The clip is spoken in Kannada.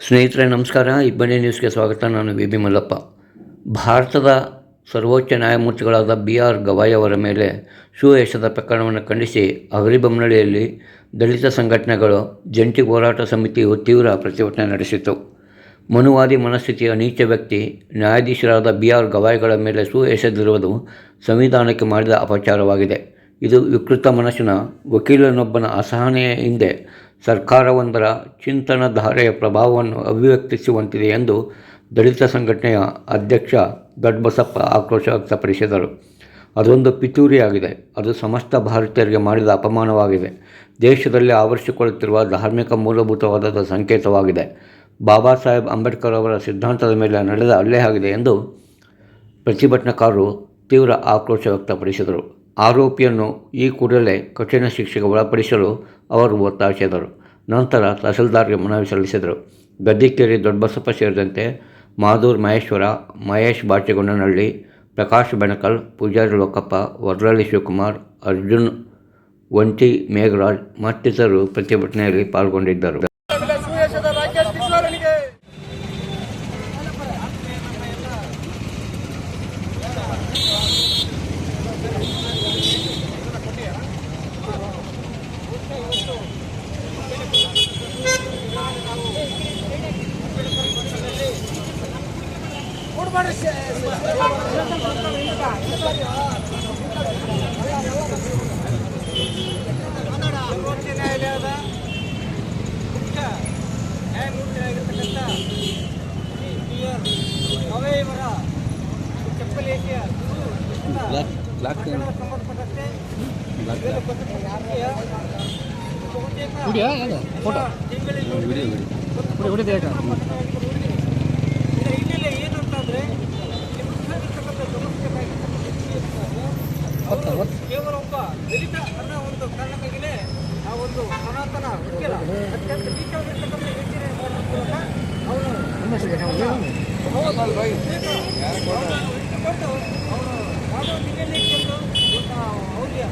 ಸ್ನೇಹಿತರೆ ನಮಸ್ಕಾರ. ಇಬ್ಬನಿ ನ್ಯೂಸ್ಗೆ ಸ್ವಾಗತ. ನಾನು ವಿ ಮಲ್ಲಪ್ಪ. ಭಾರತದ ಸರ್ವೋಚ್ಚ ನ್ಯಾಯಮೂರ್ತಿಗಳಾದ ಆರ್ ಗವಾಯ್ ಅವರ ಮೇಲೆ ಶೂ ಎಸೆದ ಪ್ರಕರಣವನ್ನು ಖಂಡಿಸಿ ಅಗರಿಬೊಮ್ಮನಹಳ್ಳಿಯಲ್ಲಿ ದಲಿತ ಸಂಘಟನೆಗಳು ಜಂಟಿ ಹೋರಾಟ ಸಮಿತಿಯು ತೀವ್ರ ಪ್ರತಿಭಟನೆ ನಡೆಸಿತು. ಮನುವಾದಿ ಮನಸ್ಥಿತಿಯ ನೀಚ ವ್ಯಕ್ತಿ ನ್ಯಾಯಾಧೀಶರಾದ ಆರ್ ಗವಾಯ್ಗಳ ಮೇಲೆ ಶೂ ಎಸೆದಿರುವುದು ಸಂವಿಧಾನಕ್ಕೆ ಮಾಡಿದ ಅಪಚಾರವಾಗಿದೆ. ಇದು ವಿಕೃತ ಮನಸ್ಸಿನ ವಕೀಲನೊಬ್ಬನ ಅಸಹನೆಯ ಹಿಂದೆ ಸರ್ಕಾರವೊಂದರ ಚಿಂತನಧಾರೆಯ ಪ್ರಭಾವವನ್ನು ಅಭಿವ್ಯಕ್ತಿಸುವಂತಿದೆ ಎಂದು ದಲಿತ ಸಂಘಟನೆಯ ಅಧ್ಯಕ್ಷ ದೊಡ್ಡಬಸಪ್ಪ ಆಕ್ರೋಶ ವ್ಯಕ್ತಪಡಿಸಿದರು. ಅದೊಂದು ಪಿತೂರಿಯಾಗಿದೆ. ಅದು ಸಮಸ್ತ ಭಾರತೀಯರಿಗೆ ಮಾಡಿದ ಅಪಮಾನವಾಗಿದೆ. ದೇಶದಲ್ಲಿ ಆವರಿಸಿಕೊಳ್ಳುತ್ತಿರುವ ಧಾರ್ಮಿಕ ಮೂಲಭೂತವಾದದ ಸಂಕೇತವಾಗಿದೆ. ಬಾಬಾ ಸಾಹೇಬ್ ಅಂಬೇಡ್ಕರ್ ಅವರ ಸಿದ್ಧಾಂತದ ಮೇಲೆ ನಡೆದ ಹಲ್ಲೆಯಾಗಿದೆ ಎಂದು ಪ್ರತಿಭಟನಾಕಾರರು ತೀವ್ರ ಆಕ್ರೋಶ ವ್ಯಕ್ತಪಡಿಸಿದರು. ಆರೋಪಿಯನ್ನು ಈ ಕೂಡಲೇ ಕಠಿಣ ಶಿಕ್ಷೆಗೆ ಒಳಪಡಿಸಲು ಅವರು ಒತ್ತಾಯಿಸಿದರು. ನಂತರ ತಹಸೀಲ್ದಾರ್ಗೆ ಮನವಿ ಸಲ್ಲಿಸಿದರು. ಗದ್ದಿಕೇರಿ ದೊಡ್ಡಬಸಪ್ಪ ಸೇರಿದಂತೆ ಮಾದೂರು ಮಹೇಶ್ವರ, ಮಹೇಶ್ ಬಾಚೆಗೊಂಡನಹಳ್ಳಿ, ಪ್ರಕಾಶ್ ಬೆಣಕಲ್, ಪೂಜಾರಿ ಲೋಕಪ್ಪ, ವರದಳ್ಳಿ ಶಿವಕುಮಾರ್, ಅರ್ಜುನ್ ವಂಟಿ, ಮೇಘರಾಜ್ ಮತ್ತಿತರರು ಪ್ರತಿಭಟನೆಯಲ್ಲಿ ಪಾಲ್ಗೊಂಡಿದ್ದರು. ಸರ್ವೋಚ್ಚ ನ್ಯಾಯಾಲಯದ ಮುಖ್ಯ ನ್ಯಾಯಮೂರ್ತಿಯಾಗಿರ್ತಕ್ಕಂಥ ಗವಾಯ್ ಅವರ ಚಪ್ಪಲಿಯ ಸಂಬಂಧಪಟ್ಟಂತೆ ಹಿನ್ನೆಲೆ ಏನು ಅಂತಂದರೆ ಕೇವಲ ಒಬ್ಬ ದಲಿತ ಅನ್ನೋ ಒಂದು ಕಾರಣಕ್ಕಾಗಿಯೇ ಆ ಒಂದು ಸನಾತನ ವಕೀಲ ಅತ್ಯಂತ ನೀಚವಾಗಿರ್ತಕ್ಕಂಥ ಯೋಚನೆ ಮಾಡೋದಕ್ಕೆ ಅವನು ಯಾವುದೋ ಹಿನ್ನೆಲೆ ಇಟ್ಕೊಂಡು ಅವರಿಗೆ